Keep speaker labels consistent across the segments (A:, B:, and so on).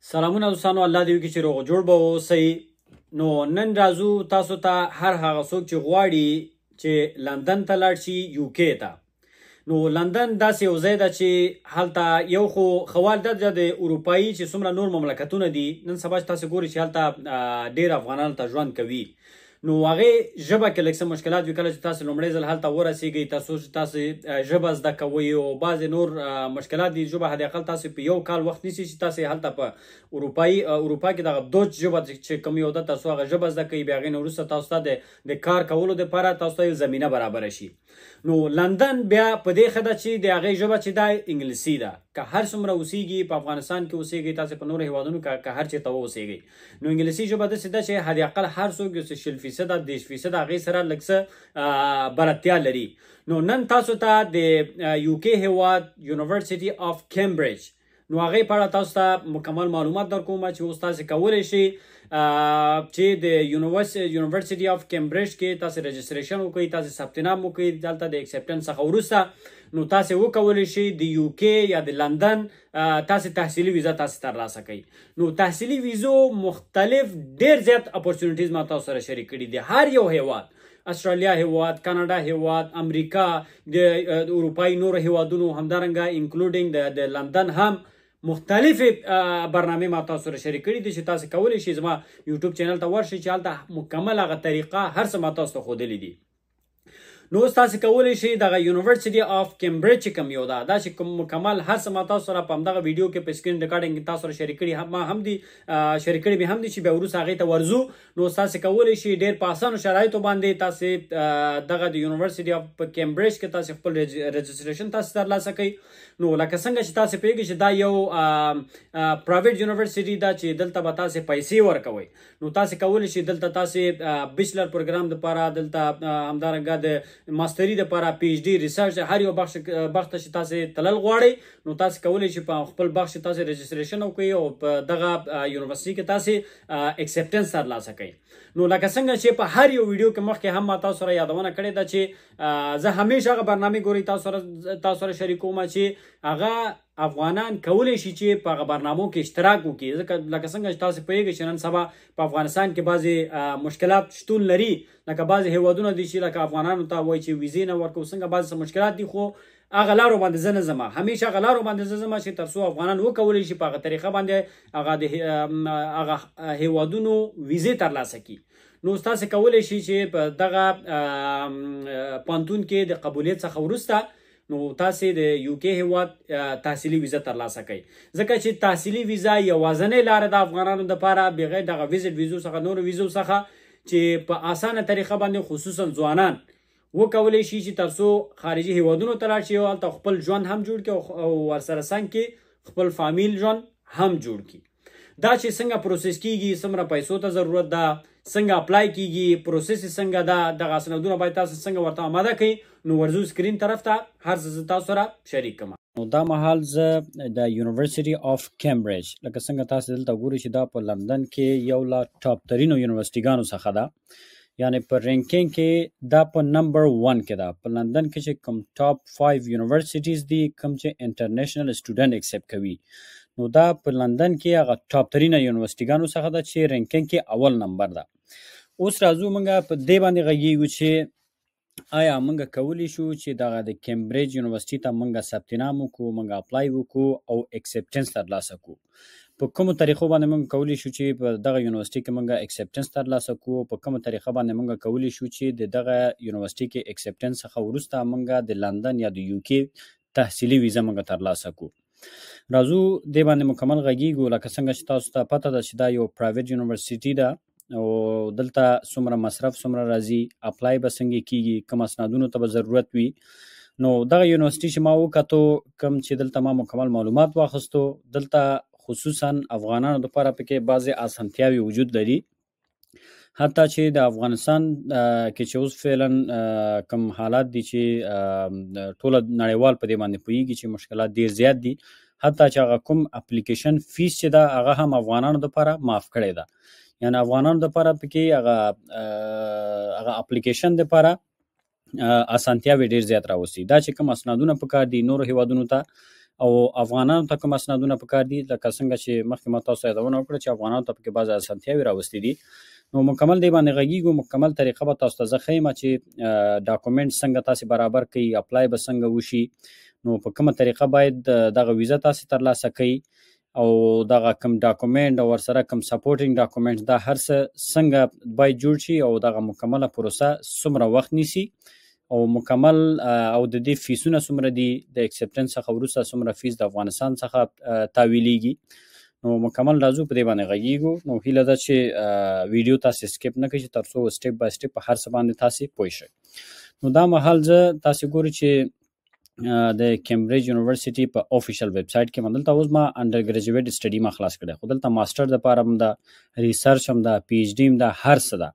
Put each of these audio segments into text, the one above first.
A: سلامونه دوستانو، الله دې وکړي چې روغ جوړ به اوسئ. نو نن راځو تاسو ته هر هغه څوک چې غواړي چې لندن ته لاړ شي، یوکې ته. نو لندن داسې یو ځای ده چې هلته یو خو خوال ده د اروپایي چې څومره نور مملکتونه دي، نن سبا چې تاسو ګورئ چې هلته ډېر افغانان هلته ژوند کوي. نو هغې ژبه کې لږ څه مشکلات وي. کله چې تاسو لومړی ځل هلته ورسېږئ، تاسو ژبه زده کوئ او بعضې نور مشکلات دي. ژبه حداقل تاسو په یو کال وخت نیسي چې تاسو هلته په اروپا کې دغه دوج ژبه چې کوم یو ده، تاسو هغه ژبه زده کوئ. بیا هغې نه وروسته تاسو ته د کار کولو دپاره تاسو ته یو زمینه برابره شي. نو لندن بیا په دې ښه ده چې د هغې ژبه چې ده انګلیسي ده. که هر څومره اوسیږي په افغانستان کې اوسیږي، تاسو په نورو هیوادونو که هر چېرته واوسیږئ، نو انګلیسي ژبه داسې ده چې حداقل هر څوک یو څه 20% 30% هغې سره لږ څه بلدتیا لري. نو نن تاسو ته د یوکې هیواد یونیورسټي آف کیمبریج، نو هغې په اړه تاسو ته مکمل معلومات درکوم چې اوس تاسو کولی شئ چې د یونیورسټي آف کیمبریج کې تاسو رجسټریشن وکړئ، تاسو ثبت نام وکړئ. دلته د اکسپټنس څخه وروسته نو تاسو وکولی شئ د یوکې یا د لندن تاسو تحصیلي ویزه تاسو ترلاسه کړئ. نو تحصیلي ویزو مختلف ډېر زیات اپورچونیټیز ما تاسو سره شریک کړي دي. هر یو هیواد، استرالیا هیواد، کاناډا هیواد، امریکا، د اروپایي نورو هیوادونو، همدارنګه انکلوډینګ د لندن هم مختلفې برنامې ما تاسو سره شریک کړي دي چې تاسو کولی شئ زما یوټیوب چینل ته ورشئ چې هلته مکمل هغه طریقه هر څه ما تاسو ته ښودلي دي. نو اوس تاسو کولی شئ دغه یونیورسټي آف کیمبریج چې کوم یو ده، دا چې کوم مکمل هر څه ما تاسو سره په همدغه ویډیو کې په سکرین ریکارډینګ تاسو سره شریک کړي ما هم دي، شریک کړي مې هم دي چې بیا وروسته هغې ته ورځو. نو تاسو کولی شئ ډېر په اسانو شرایطو باندې تاسو دغه د یونیورسټي آف کیمبریج کې تاسو خپل رجسټریشن تاسو ترلاسه کړئ. نو لکه څنګه چې تاسو پوهېږئ چې دا یو پرایویټ یونیورسټي ده چې دلته به تاسو پیسې ورکوئ. نو تاسو کولی شئ دلته تاسو بیچلر پروګرام دپاره، دلته همدارنګه د ماستري دپاره، پی ایچ ډي، ریسرچ، هر یو بخش ته چې تاسو تلل غواړئ، نو تاسو کولی شئ په خپل بخش تاسو رجسټریشن وکړئ او په دغه یونیورسټي کې تاسو اکسپټنس ترلاسه کړئ. نو لکه څنګه چې په هر یو ویډیو کې مخکې هم ما تاسو سره یادونه کړې ده چې زه همیشه هغه برنامې ګورئ تاسو سره شریکوم چې هغه افغانان کولی شي چې په هغه برنامو کې اشتراک وکړي. ځکه لکه څنګه چې تاسو پوهېږئ چې نن سبا په افغانستان کې بعضې مشکلات شتون لري، لکه بعضې هیوادونه دي چې لکه افغانانو ته وایي چې ویزې نه ورکوو، څنګه بعضې مشکلات دي، خو هغه لارو باندې زه نه ځم. همیشه هغه لارو باندې زه ځم چې تر څو افغانان وکولی شي په هغه طریقه باندې هغه هیوادونو ویزې ترلاسه کړي. نو تاسو کولی شئ چې په دغه پوهنتون کې د قبولیت څخه وروسته نو تاسو د یوکې هیواد تحصیلي ویزه ترلاسه کړئ. ځکه چې تحصیلي ویزه یوازینۍ لاره ده افغانانو دپاره بغیر دغه ویزټ ویزو څخه، نورو ویزو څخه، چې په اسانه طریقه باندې خصوصا ځوانان وکولی شي چې تر څو خارجي هیوادونو ته لاړ شي او هلته خپل ژوند هم جوړ کړي او ورسره څنګ کې خپل فامیل ژوند هم جوړ کړي. دا چې څنګه پروسس کیږي، څومره پیسو ته ضرورت ده، څنګه اپلای کیږي، پروسس څنګه ده، دغه سندونه باید تاسو څنګه ورته آماده کړئ. نو ورځو سکرین طرف ته هر څه تاسو سره شریک کړم. نو دا مهال زه د یونیورسټي آف کیمبریج، لکه څنګه تاسو دلته ګورئ چې دا په لندن کې یو له ټاپ ترینو یونیورسټیګانو څخه ده، یعنی په رینکینګ کې دا په نمبر 1 کې ده. په لندن کې چې کوم ټاپ 5 یونیورسټیز دي کوم چې انټرنیشنل سټوډنټ اکسپټ کوي، نو دا په لندن کې هغه ټاپ ترینه یونیورسټیګانو څخه ده چې رینکینګ کې اول نمبر ده. اوس راځو موږ په دې باندې غږیږو چې آیا موږ کولی شو چې دغه د کیمبریج یونیورسټي ته موږ ثبت نام وکړو، موږ اپلای وکړو او اکسپټنس ترلاسه کړو. په کومو طریقو باندې موږ کولی شو چې په دغه یونیورسټي کې موږ اکسپټنس ترلاسه کړو، په کومه طریقه باندې موږ کولی شو چې د دغه یونیورسټي کې اکسپټنس څخه وروسته موږ د لندن یا د یوکې تحصیلي ویزه موږ ترلاسه کړو. راځو دې باندې مکمل غږیږو. لکه څنګه چې تاسو ته پته ده چې دا یو پرایویټ یونیورسټي ده او دلته څومره مصرف څومره راځي، اپلای به څنګه کیږي، کوم اسنادونو ته به ضرورت وي. نو دغه یونیورسټي چې ما وکتو، کوم چې دلته ما مکمل معلومات واخیستو، دلته خصوصا افغانانو دپاره پکې بعضې اسانتیاوې وجود لري. حتی چې د افغانستان کې چې اوس فعلا کوم حالات دي چې ټوله نړیوال په دې باندې پوهېږي چې مشکلات ډېر زیات دي، حتی چې هغه کوم اپلیکیشن فیس چې ده هغه هم افغانانو دپاره معاف کړی ده. یعنی افغانانو دپاره پکې هغه اپلیکیشن دپاره اسانتیاوې ډېر زیات راوستي. دا چې کوم اسنادونه پکار دي نورو هیوادونو ته او افغانانو ته کوم اسنادونه پکار دي لکه څنګه چې مخکې ما تاسو یادونه وکړه چې افغانانو ته پکې بعضې اسانتیاوې راوستي دي نو مکمل دی باندې غږیږو مکمل طریقه به تاسو ته زه ښیم چې ډاکومنټ څنګه تاسې برابر کړئ اپلای به څنګه وشي نو په کومه طریقه باید دغه ویزه تاسې ترلاسه کړئ او دغه کم ډاکومنټ او ورسره کم سپورټینګ ډاکومنټ دا هر څه څنګه باید جوړ شي او دغه مکمله پروسه څومره وخت نیسي او مکمل او د دې فیسونه څومره دي د اکسپټنس څخه وروسته څومره فیس د افغانستان څخه تاویلیږي نو مکمل راځو په دې باندې غږیږو نو هیله ده چې ویډیو تاسې سکیپ نه کړئ تر څو سټیپ بای سټیپ په هر څه باندې تاسې پوه شئ نو دا مهال زه تاسې ګورئ چې د کیمبریج یونیورسيټي په افیشل ویب سایټ کې مدلته اوس ما انډر ګریجویټ سټډي ما خلاص کړی خو دلته ماستر لپاره هم ده ریسرچ هم ده پی ایچ ډي هم ده هر څه ده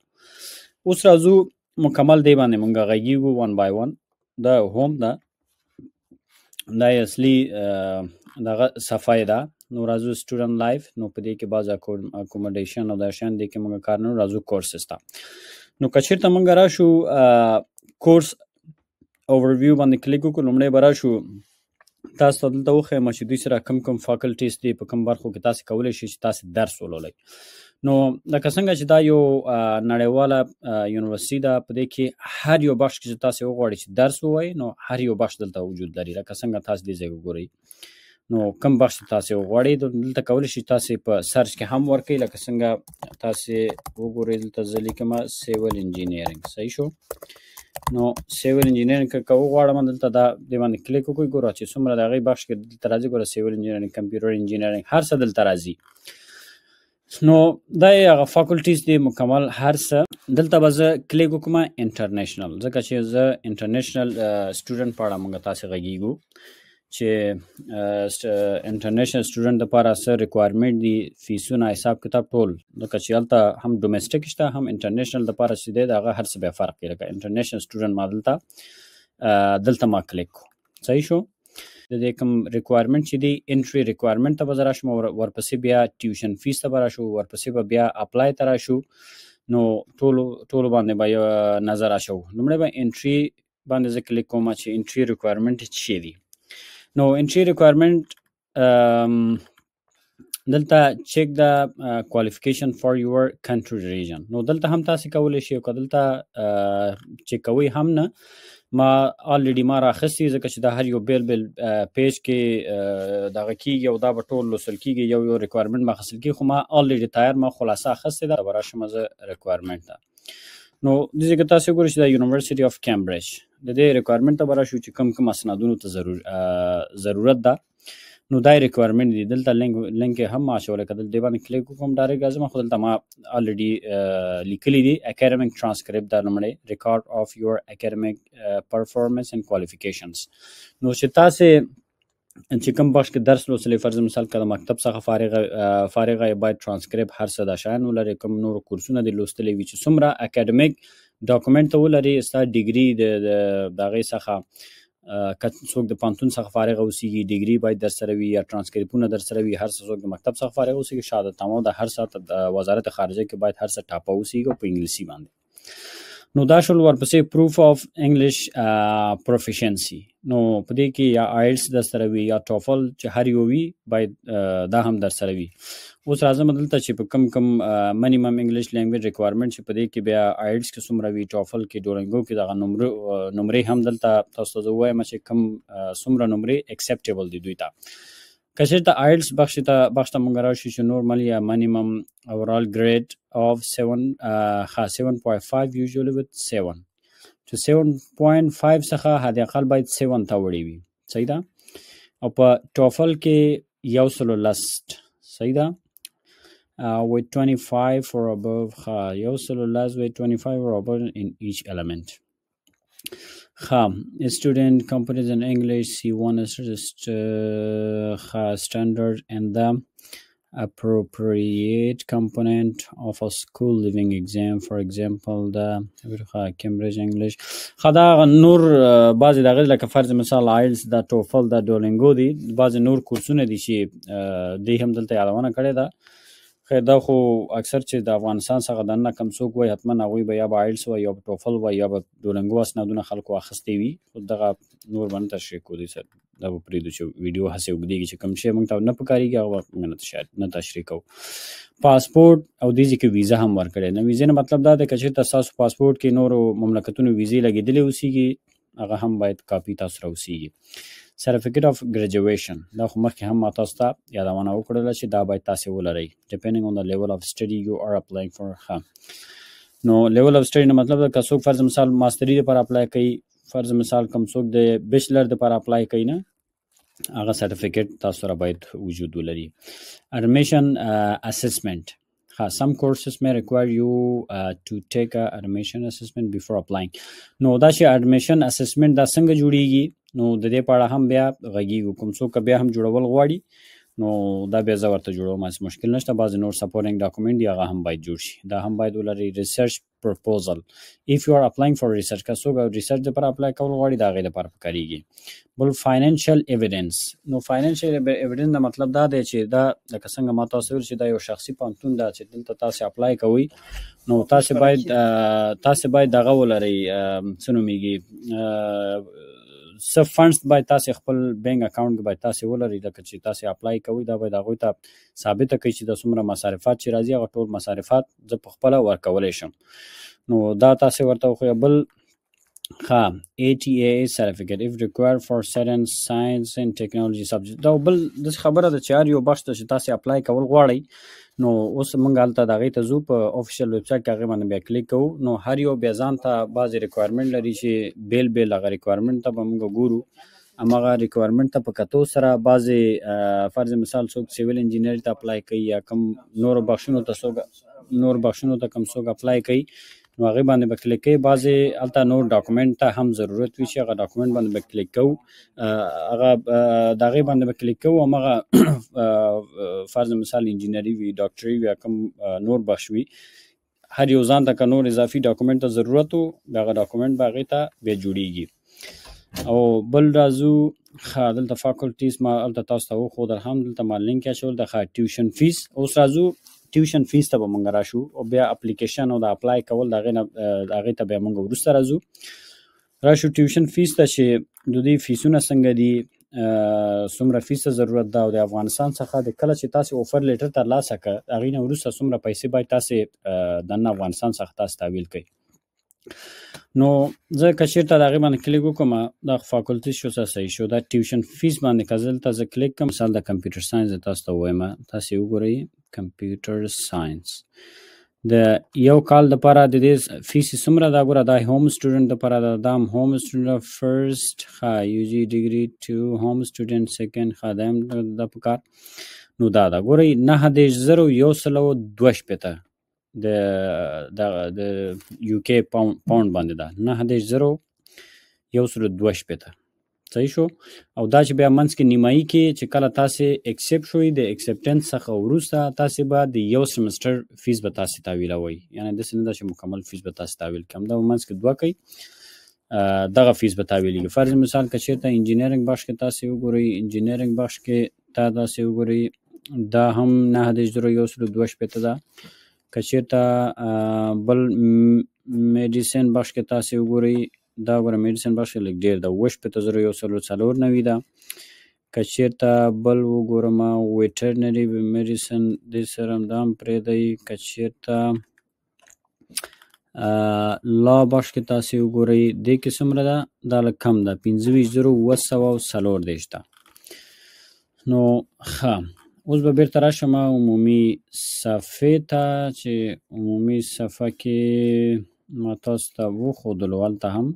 A: اوس راځو مکمل دی باندې مونږ غږیږو ون بای ون دا هوم ده دا اصلي دغه صفحه ده نو راځو سټوډنټ لایف نو په دې کې بعض اکوموډیشن او دا شان دي کې مونږ کار نه راځو کورسز ته نو که چېرته مونږ راشو کورس اوورویو باندې کلیک وکړو لومړی به راشو تاسو ته دلته وښیم چې دوی سره کوم فاکلټیز دي په کوم برخو کې تاسې کولی شئ چې تاسې درس ولولئ نو لکه څنګه چې دا یو نړیواله یونیورسيټي ده په دې کې هر یو بخش کې چې تاسې وغواړئ چې درس ووایئ نو هر یو بخش دلته وجود لري لکه څنګه تاسې دې ځای وګورئ نو کوم بخش ته تاسې وغواړئ دلته کولی شئ تاسې په سرچ کې هم ورکړئ لکه څنګه تاسې وګورئ دلته زه لیکمه سیول انجینیرینګ صحیح شو نو سیول انجینیرینګ که وغواړم دلته دا دې باندې کلیک وکړئ ګوره چې څومره د هغې بخش کې دلته راځي ګوره سیول انجینیرینګ کمپیوټر انجینیرینګ هر څه دلته راځي نو دا یې هغه فاکلټیز دي مکمل هر څه دلته به زه کلیک وکړم انټرنیشنل ځکه چې زه انټرنیشنل سټوډنټ په اړه موږ تاسې غږیږو چې انټرنیشنل سټوډنټ دپاره څه ریکوایرمنټ دي فیسونه حساب کتاب ټول ځکه چې هلته هم ډومesټک شته هم انټرنیشنل دپاره چې دی د هغه هر څه بیا فرق کوي لکه انټرنیشنل سټوډنټ ما دلته ما کلیک کړو صحیح شو د دې کوم ریکوایرمنټ چې دی انټري ریکوایرمنټ ته به زه راشم ورپسې بیا ټیوشن فیس ته به راشو ورپسې به بیا اپلای ته راشو نو ټولو باندې به یو نظر اچوو لومړی به انټري باندې زه کلیک کوم چې انټري ریکوایرمنټ څه شی دي نو انټري ریکوایرمنټ دلته چیک د کوالیفیکیشن فار یور کنټری ریجن نو دلته هم تاسې کولی شئ که دلته چیک کوئ هم نه ما الریډي ما راخیستي ځکه چې دا هر یو بیل پیج کې دغه کېږي او دا به ټول لوستل کېږي یو ریکوایرمنټ به اخیستل کېږي خو ما الریډي تایر ما خلاصه اخیستې ده به راشم زه ریکوایرمنټ ته نو دې ځای کې تاسې وګورئ چې دا یونیورسيټي اف کیمبریج د دې ریکوایرمنټ ته به راشو چې کوم اسنادونو ته ضرورت ده نو دا ریکوایرمنټ دي دلته لینک هم ما اچولی که دلته دې باندې کلیک وکړم ډایرکټ راځم خو دلته ما الریډي لیکلي دي اکیډمیک ټرانسکرپټ دا لومړی ریکارډ اف یور اکیډمیک پرفارمنس اینڈ کوالیفیکیشنز نو چې تاسې چې کوم بخش کې درس لوستلی فرض مثال که د مکتب څخه فارغه باید ټرانسکرپټ هر څه دا شیان ولري کوم نور کورسونه دې لوستلی وي چې څومره اکیډمیک ډاکومنټ ته ولري ستا ډیګري د هغې څخه که څوک د پوهنتون څخه فارغه اوسېږي ډیګري باید در سره وي یا ټرانسکریپونه در سره وي هر څه څوک د مکتب څخه فارغه اوسېږي شهادتنامه د هر څه د وزارت خارجه کې باید هر څه ټاپه اوسېږي او په انګلیسي باندې نو دا شول ورپسې پروف اف انګلیش پروفیشنسي نو په دې کې یا آیلټس در سره وي یا ټوفل چې هر یو وي باید دا هم در سره وي اوس راځم دلته چې په کوم منیمم انګلیش لینګویج ریکوایرمنټ چې په دې کې بیا آیلټس کې څومره وي ټوفل کې ډولنګو کې دغه نمرې هم دلته تاسو ته زه ووایم چې کوم څومره نمرې اکسپټیبل دي دوی ته که چېرته آیلټس بخش ته موږ راشو چې نورمال یا منیمم اوورال ګریډ of 7.5 usually with 7 to 7.5 څخه حد اقل باید 7 ته وړي وي صحیح ده او په ټوفل کې یو سلو لست صحیح ده with 25 or above یو سلو لست with 25 or above in each element student companies in English C1 is standard and the appropriate component of a school living exam for example the Cambridge English دا نور بعضې د هغې لکه فرض مثال آیلز دا ټوفل دا ډولنګو دي بعضې نور کورسونه دي چې دوی هم دلته یادونه کړې ده خیر دا خو اکثر چې د افغانستان څخه دننه کم څوک وایي حتما هغوی به یا به آیلز وایي یا به ټوفل وایي یا به ډولنګو اسنادونه خلکو اخیستې وي خو دغه نور به نه تشریح کړو دوی سره دا به پرېږدو چې ویډیو هسې اوږدېږي چې کوم شی موږ ته نه پکارېږي هغه به موږ نه تشریح کوو. پاسپورټ او دې ځای کې ویزه هم ورکړی. نو ویزې نه مطلب دا دی که چېرته ستاسو پاسپورټ کې نورو مملکتونو ویزې لګېدلې اوسېږي هغه هم باید کاپي تاسو سره اوسېږي. سرټیفیکیټ اف ګریجویشن دا خو مخکې هم ما تاسو ته یادونه وکړله چې دا باید تاسې ولرئ ډیپینډینګ آن د لیول اف سټډي یو آر اپلاینګ فور. ښه نو لیول اف سټډي نه مطلب ده که څوک فرض مثال ماستري دپاره اپلای کوي، فرض مثال کوم څوک د بیچلر دپاره اپلای کوي نه هغه سرټیفیکیټ تاسو سره باید وجود ولري. اډمیشن اسسمنټ. Some courses may require you to take a admission assessment before applying. نو دا چې admission assessment دا څنګه جوړیږي نو د دې په اړه هم بیا غږیږو. کوم څوک بیا هم جوړول غواړي نو دا بیا زه ورته جوړوم، هسې مشکل نشته. بعضې نور سپورټینګ ډاکومنټ دي هغه هم باید جوړ شي. دا هم باید ولري. ریسرچ پرپوزل. if you are applying for research که څوک ریسرچ دپاره اپلای کول غواړي د هغې دپاره پکارېږي. بل فاینانشل ایویډنس. نو فاینانشل ایویډنس دا مطلب دا دی چې دا لکه څنګه ما تاسو ویل چې دا یو شخصي پوهنتون ده چې دلته تاسې اپلای کوئ نو تاسې باید دغه ولرئ څه نومېږي څه فنډس باید تاسې خپل بینک اکاونټ کې باید تاسې ولرئ. لکه چې تاسې اپلای کوئ دا باید هغوی ته ثابته کوئ چې د څومره مصارفات چې راځي هغه ټول مصارفات زه په خپله ورکولی شم. نو دا تاسې ورته وښیه. بل ATA certificate if required for certain science and technology subject. دا بل داسې خبره ده چې هر یو بخش ته چې تاسې اپلای کول غواړئ نو اوس موږ هلته د هغې ته ځو په افیشیل ویبسایټ کې هغې باندې بیا کلیک کوو. نو هر یو بیا ځان ته بعضې ریکوایرمنټ لري چې بیل هغه ریکوایرمنټ ته به موږ ګورو. هماغه ریکوایرمنټ ته په کتو سره بعضې فرض مثال څوک سیول انجینري ته اپلای کوي یا کوم نورو بخشونو ته کوم څوک اپلای کوي نو هغې باندې به کلیک کوي. بعضې هلته نور ډاکومنټ ته هم ضرورت وي چې هغه ډاکومنټ باندې به کلیک کوو. هغه د هغې باندې به کلیک کوو. هماغه فرض مثال انجینري وي، ډاکټري وي یا کوم نور بخش وي هر یو ځان ته که نور اضافي ډاکومنټ ته ضرورت و هغه ډاکومنټ به هغې ته بیا جوړېږي. او بل راځو دلته فاکولټیز ما هلته تاسو ته وښودل هم دلته ما لینک اچول د ټیوشن فیس. اوس راځو ټیوشن فیس ته به مونږ راشو او بیا اپلیکیشن او د اپلای کول د هغې ته بیا مونږ وروسته راشو ټیوشن فیس ته چې د دوی فیسونه څنګه دي، څومره فیس ته ضرورت ده او د افغانستان څخه د کله چې تاسې اوفر لیټر ترلاسه کړه هغې نه وروسته څومره پیسې باید تاسې دننه افغانستان څخه تاسې تحویل کړئ. نو زه که چېرته د هغې باندې کلیک وکړم دا فاکولټي شو صحیح شو. دا ټیوشن فیس باندې که دلته زه کلیک کړم مثال د کمپیوټر ساینس تاسو ته ووایم تاسې وګورئ کمپیوټر ساینس د یو کال دپاره د دې فیس څومره ده ګوره دا هوم سټوډنټ دپاره ده. دا هم هوم سټوډنټ فرسټ یو جي ډګري 2 هوم سټوډنټ سیکنډ دا هم ده په کار. نو دا ده ګورئ 9102 د UK پاوند باندې ده 90,102 صحیح شو. او دا چې بیا منځ کې نیمایي کې چې کله تاسې اکسپټ شوئ د اکسپټنس څخه وروسته تاسې به د یو سمسټر فیس به تاسې تحویلوئ. یعنې داسې نه ده چې مکمل فیس به تاسې تحویل کړم دا به منځ کې 2 کوي دغه فیس به تحویلېږي. فرض مثال که چېرته انجینرینګ بخش کې تاسې وګورئ انجینرینګ بخش کې تا داسې وګورئ دا هم 90,102 ده. که چېرته بل میډیسن بخش کې تاسې وګورئ دا ګوره میډیسن بخش کې لږ ډېر ده 90,194 ده. که چېرته بل وګورم ویټرنري میډیسن دې سره هم دا هم پرېږدئ. که چېرته لا بخش کې تاسې وګورئ دې کې څومره ده دا لږ کم ده 25,740 ده. نو ښه اوس به بیرته راشم عمومي صفحې ته چې عمومي صفحه کې ما تاسو ته وښودلو هلته هم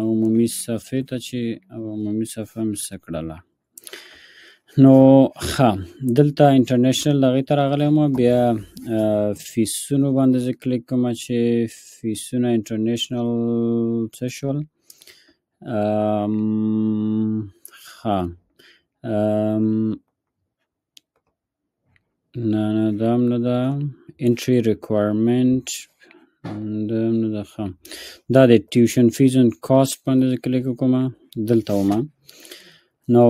A: عمومي صفحې ته چې عمومي صفحه مې څه کړله. نو ښه دلته انټرنیشنل هغې ته راغلی یم بیا فیسونو باندې زه کلیک کوم چې فیسونه انټرنیشنل څه شول. ښه نه دا هم نه ده انټري ریکوایرمنټ دا هم نه ده. ښه دا د ټیوشن فیز اند کاسټ باندې زه کلیک وکړم دلته ومه. نو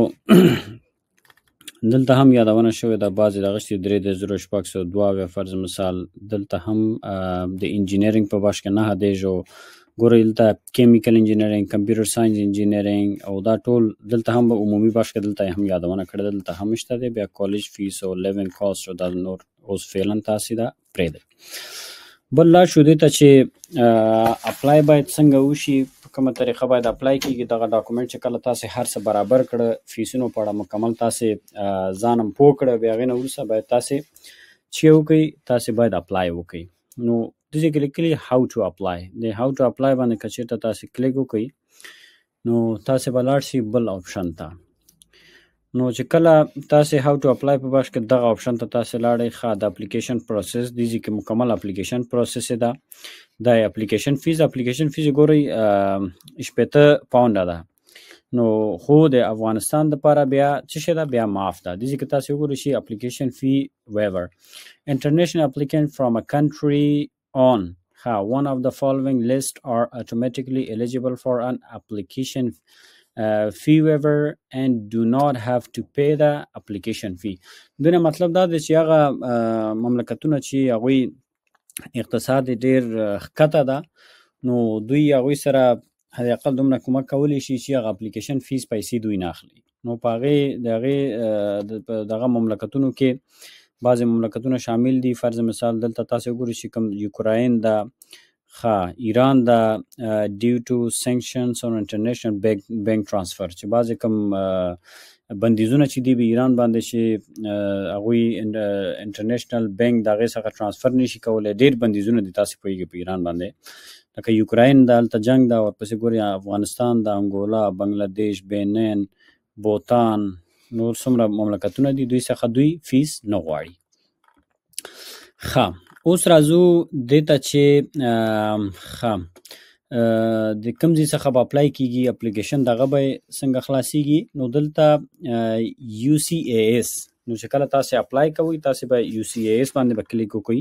A: دلته هم یادونه شوې ده بعضې دغه چې 3,602 فرض مثال دلته هم د انجینرینګ په بخش کې 9,000 ګورئ دلته کیمیکل انجینرینګ، کمپیوټر ساینس انجینرینګ او دا ټول دلته هم عمومي بخش کې دلته هم یادونه کړې ده، دلته هم شته دی. بیا کالج فیس او لیوینګ کاست او دا نور اوس فعلا تاسې دا پرېږدئ. بل لا شو دې ته چې اپلای باید څنګه وشي، په کومه طریقه باید اپلای کېږي. دغه ډاکومنټ چې کله تاسې هر څه برابر کړه، فیسونو په اړه مکمل تاسې ځان هم پوه کړه، بیا هغې نه وروسته باید تاسې چې وکړئ، تاسې باید اپلای وکړئ. نو دلته کې لیکلي هاو ټو اپلای، د هاو ټو اپلای باندې که چېرته تاسې کلیک وکړئ نو تاسې به لاړ شئ بل آپشن ته. نو چې کله تاسې هاو ټو اپلای په بخش کې دغه آپشن ته تاسې لاړئ، ښه د اپلیکیشن پروسس دي چې مکمل اپلیکیشن پروسس ده. دا اپلیکیشن فیس ګورئ 80 پاونډه ده. نو خو د افغانستان دپاره بیا څه شی ده، بیا معاف ده. دې کې تاسې وګورئ شي اپلیکیشن فی ویور انټرنیشنل اپلیکینټ فرام ا کنټری on one of the following list are automatically eligible for an application fee waiver and do not have to pay the application fee. دونه مطلب دا دی چې هغه مملکتونه چې هغوی اقتصاد ډیر ښکته ده، نو دوی هغوی سره حد اقل دومره کومک کولی شي چې هغه اپلیکیشن فیس پیسې دوی نه اخلي. نو په هغې د هغې دغه مملکتونو کې بعضې مملکتونه شامل دي. فرض مثال دلته تاسې وګورئ چې کوم یوکراین ده، ایران ده، ډیو ټو سینکشنز آن انټرنیشنل بینک ټرانسفر، چې بعضې کوم بندیزونه چې دي په ایران باندې چې هغوی انټرنیشنل بینک د هغې څخه ټرانسفر نشي کولی. ډېر بندیزونه دي، تاسې پوهېږئ په ایران باندې، لکه یوکراین ده هلته جنګ ده، ورپسې ګورئ افغانستان ده، انګولا، بنګلادیش، بینن، بوتان، نور څومره مملکتونه دي، دوی څخه دوی فیس نه غواړي. اوس راځو دې ته چې د کوم ځای څخه به اپلای کېږي، اپلیکیشن دغه به څنګه خلاصېږي. نو دلته UCAS، نو چې کله تاسې اپلای کوئ تاسې به UCAS باندې به کلیک وکړئ.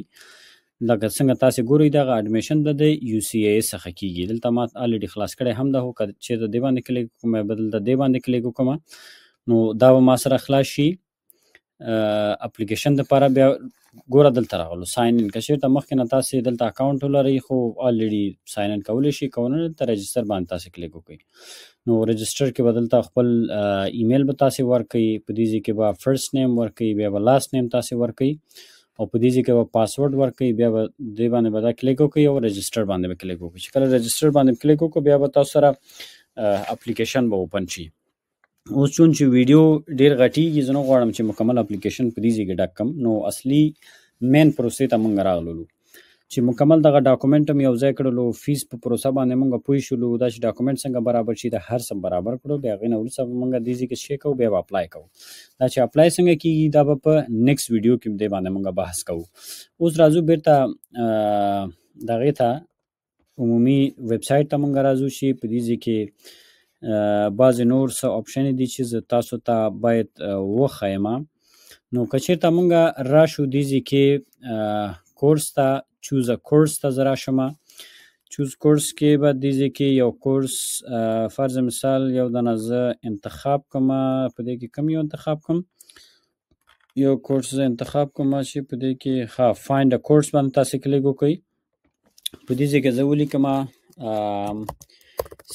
A: لکه څنګه تاسې ګورئ دغه اډمیشن به د UCAS څخه کېږي. دلته ما الریډي خلاص کړی هم ده، خو که چېرته دې باندې کلیک وکړم به دلته دې باندې کلیک وکړم نو دا به ما سره خلاص شي. اپلیکیشن دپاره بیا ګوره دلته راغلو ساین ان، که چېرته مخکې نه تاسې دلته اکاونټ ولرئ خو الریډي ساین ان کولی شي، که ونه دلته رجسټر باندې تاسې کلیک وکړئ. نو رجسټر کې به دلته خپل ایمیل به تاسې ورکړئ، په دې ځای کې به فرست نیم ورکړئ، بیا به لاست نیم تاسې ورکړئ، او په دې ځای کې به پاسورډ ورکړئ، بیا به دې باندې به دا کلیک وکړئ او رجسټر باندې به کلیک وکړئ. چې کله رجسټر باندې کلیک وکړو بیا به تاسو سره اپلیکیشن به اوپن شي. اوس چون چې ویډیو ډیر غټیږي، زه نه غواړم چې مکمل اپلیکیشن په دې ځای کې ډک کړم. نو اصلي مین پروسې ته مونږ راغلو چې مکمل دغه ډاکومنټ هم یو ځای کړلو، فیس په پروسه باندې مونږ پوه شولو، دا چې ډاکومنټ څنګه برابر شي، د هر څه برابر کړو. بیا هغې نه وروسته به مونږ دې ځای کې څه کوو، بیا به اپلای کوو. دا چې اپلای څنګه کېږي دا به په نیکسټ ویډیو کې دې باندې مونږ بحث کوو. اوس راځو بیرته دغې ته عمومي ویب سایټ ته مونږ راځو چې په دې ځای کې بعضې نور څه آپشن دي چې زه تاسو ته باید وښیم. نو که چېرته مونږ راشو دې ځای کې کورس ته، چوز ا کورس ته زه راشم. چوز کورس کې به دې ځای کې یو کورس فرض مثال یو دانه زه انتخاب کوم، په دې کې کوم یو انتخاب کوم، یو کورس زه انتخاب کوم چې په دې کې فایند ا کورس باندې تاسې کلیک وکړئ. په دې ځای کې زه ولیکم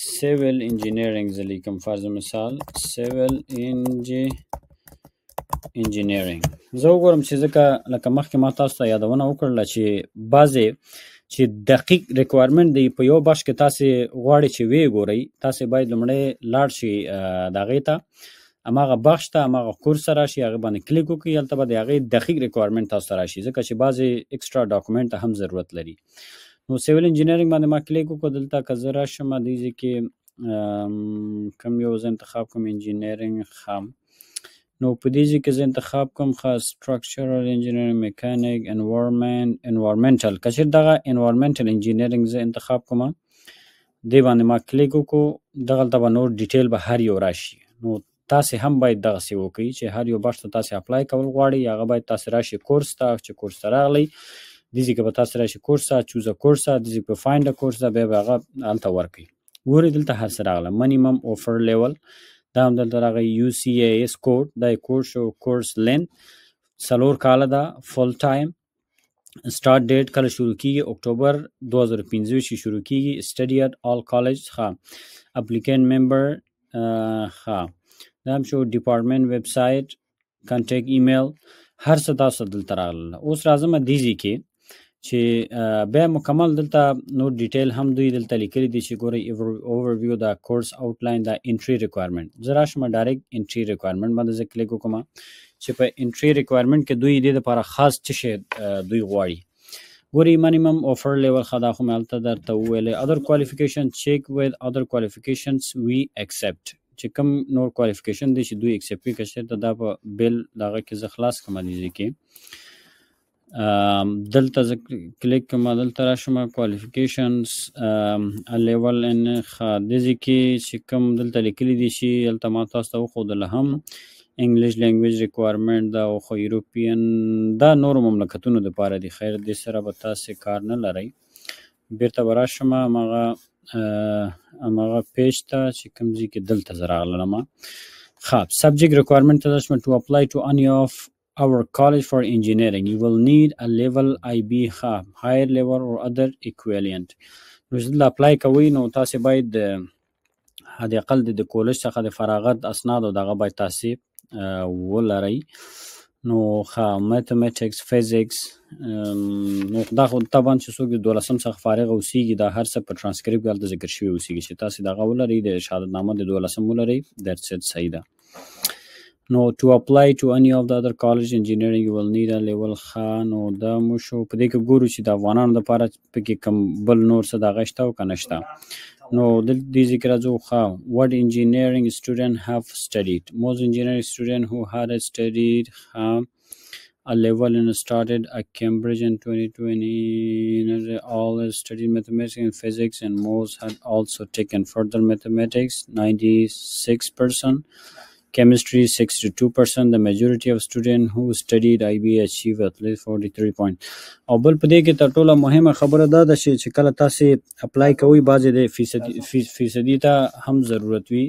A: سیویل انجینیرینګ، زه لیکم فرض مثال سیویل انجینیرینګ. زه وګورم چې ځکه لکه مخکې ما تاسو ته یادونه وکړله چې بعضې چې دقیق ریکوایرمنټ دی په یو بخش کې تاسې غواړئ چې ویې ګورئ، تاسې باید لومړی لاړ شئ د هغې ته، هماغه بخش ته، هماغه کورس ته راشي، هغې باندې کلیک وکړئ، هلته به د هغې دقیق ریکوایرمنټ تاسو ته راشي، ځکه چې بعضې ایکسټرا ډاکومنټ ته هم ضرورت لري. نو سیویل انجینیرینګ باندې ما کلیک وکړو. دلته که زه راشم دې ځای کې کوم یو زه انتخاب کوم انجینیرینګ خام، نو په دې ځای کې زه انتخاب کوم سټرکچرل انجینیرینګ، میکانیک، انوایرمنټل. که چېرې دغه انوایرمنټل انجینیرینګ زه انتخاب کوم، دې باندې ما کلیک وکړو، دغلته به نور ډیټیل به هر یو راشي. نو تاسې هم باید دغسې وکړئ چې هر یو بخش ته تاسې اپلای کول غواړئ، هغه باید تاسې راشي کورس ته. چې کورس ته راغلی دې ځای کې به تاسې راشي کورس ته، چوز ا کورس ته، دې ځای په فایند ا کورس ته، بیا به هغه هلته ورکړئ. ګورئ دلته هر څه راغله، منیمم اوفر لیول دا هم دلته راغی، UCAS کوډ، دا یې کوډ شو، کورس لینث 4 کاله ده، فل ټایم، سٹارټ ډیټ کله شروع کیږي اکتوبر 2025 کې شروع کیږي study at all college ښه applicant member ښه دا هم شو ډپارټمنټ ویب سایټ کانټیکټ ایمیل هر څه تاسو دلته راغله اوس راځم دیزی کې چې بیا مکمل دلته نور ډیټیل هم دوی دلته لیکلي دي چې ګورئ اوورویو دا کورس آوټلاین دا انټری ریکوایرمنټ زه راشم ډایرکټ انټری ریکوایرمنټ باندې زه کلیک وکړم چې په انټری ریکوایرمنټ کې دوی دې لپاره خاص څه شی دوی غواړي ګورئ minimum offer level خدا خو مې هلته درته وویلې other qualification check with other qualifications we accept چې کوم نور qualification دی چې دوی accept کوي که چېرته دا په بیل دغه کې زه خلاص کړم دې کې دلته زه کلیک کوم دلته راشم qualifications level ان دې کې چې کوم دلته لیکلي دي چې هلته ما تاسو ته وښودله هم انګلیش لینګویج ریکوایرمنټ دا خو یوروپین دا نور مملکتونو دپاره دي خیر دې سره به تاسې کار نه لرئ بیرته به راشم هماغه پیج ته چې کوم ځای کې دلته زه راغلم ښه سبجیکټ ریکوایرمنټ ته راشم to apply to any of our college for engineering you will need a level IB higher level or other equivalent نو چې دلته اپلای کوئ نو تاسې باید حد اقل د کولج څخه د فراغت اسناد او دغه باید تاسې ولرئ نو میتھمیټکس فزیکس نو دا خو طبعا چې څوک د 12 څخه فارغ اوسیږي دا هر څه په ترانسکریپټ کې هلته ذکر شوي اوسیږي چې تاسې دغه ولرئ د شهادتنامه د 12 ولرئ that's it صحیح ده نو to apply to any of the other college engineering you will need a level نو دا مو شو په دې کې ګورو چې د افغانانو دپاره پکې کوم بل نور څه دغه شته او که نه شته No, these what engineering student have studied. Most engineering student who had studied a level and started at Cambridge in 2020 all studied mathematics and physics and most had also taken further mathematics 96%. Chemistry 62%. The majority of students who studied IB achieve at least 43 points. او بل په دې کې تر ټوله مهمه خبره دا ده چې کله تاسې اپلای کوئ بعضې د فیصدي ته هم ضرورت وي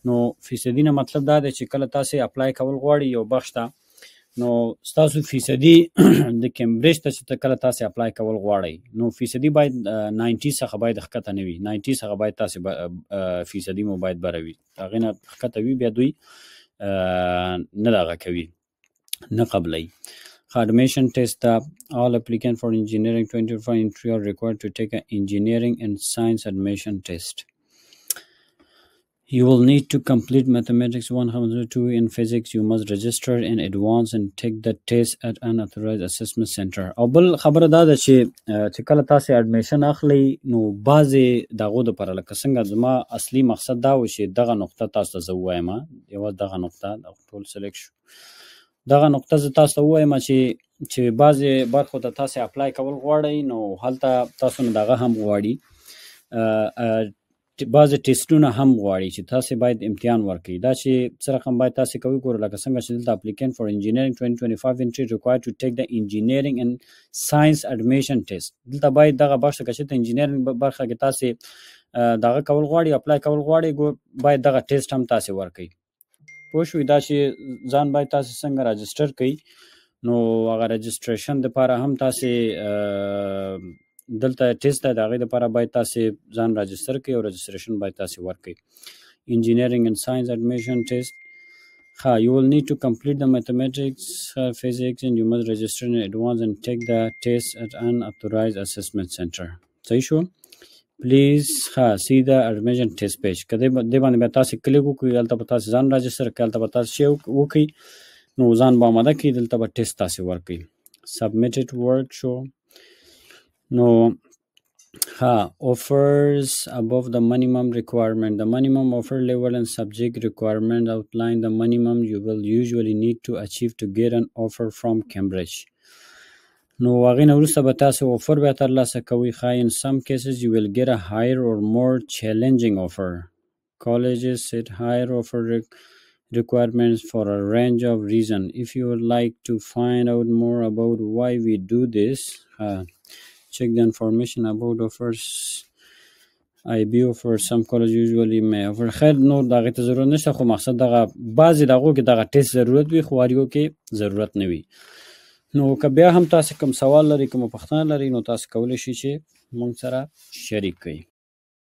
A: نو فیصدي نه مطلب دا دی چې کله تاسې اپلای کول غواړئ یو بخش ته نو ستاسو فیصدي د کمبریج ته چې کله تاسې اپلای کول غواړئ نو فیصدي باید 90 څخه باید ښکته نه وي 90 څخه باید تاسې فیصدي مو باید بره وي هغې نه ښکته وي بیا دوی نه دغه کوي نه قبلوي admission test all applicants for engineering 24 entry are required to take an engineering and science admission test you will need to complete mathematics 102 in physics you must register in advance and take the test at an authorized assessment center او بل خبره دا ده چې کله تاسې اډمیشن اخلئ نو بعضې دغو دپاره لکه څنګه زما اصلي مقصد دا و چې دغه نقطه تاسو ته زه ووایم یوازې دغه نقطه ټول سلیکټ شو دغه نقطه زه تاسو ته ووایم چې بعضې برخو ته تاسې اپلای کول غواړئ نو هلته تاسو نه دغه هم غواړي بعضې ټیسټونه هم غواړي چې تاسې باید امتحان ورکړئ دا چې څه رقم باید تاسې کوئ ګوره لکه څنګه چې دلته applicant for engineering 2025 entry required to take the engineering and science admission test دلته باید دغه بخش که چېرته انجینرینګ برخه کې تاسې دغه کول غواړئ اپلای کول غواړئ باید دغه ټیسټ هم تاسې ورکړئ پوه شوئ دا چې ځان باید تاسې څنګه راجسټر کړئ نو هغه رجسټریشن دپاره هم تاسې دلته ټیسټ دی د هغې دپاره باید تاسې ځان راجسټر کړئ او رجسټریشن باید تاسې ورکړئ engineering and science admission test you will need to complete the mathematics physics and you must register in advance and take the test at an authorized assessment center صحیح شو پلیز see the admission test page که دې باندې بیا تاسې کلیک وکړئ هلته به تاسې ځان راجسټر کړئ هلته به تاسې شی وکړئ نو ځان به آماده کړئ دلته به ټیسټ تاسې ورکړئ submitted work شو No, offers above the minimum requirement. The minimum offer level and subject requirement outline the minimum you will usually need to achieve to get an offer from Cambridge. No, هغې نه وروسته به تاسې offer بیا ترلاسه کوئ in some cases you will get a higher or more challenging offer. Colleges set higher offer requirements for a range of reasons. If you would like to find out more about why we do this, check the information about offers IB offers some college usually may offer خیر نور دغه ته ضرورت نشته خو مقصد دغه بعضې دغو کې دغه ټیسټ ضرورت وي خو واریو کې ضرورت نه وي نو که بیا هم تاسو کوم سوال لرئ کومه پوښتنه لرئ نو تاسو کولی شئ چې موږ سره شریک کړئ.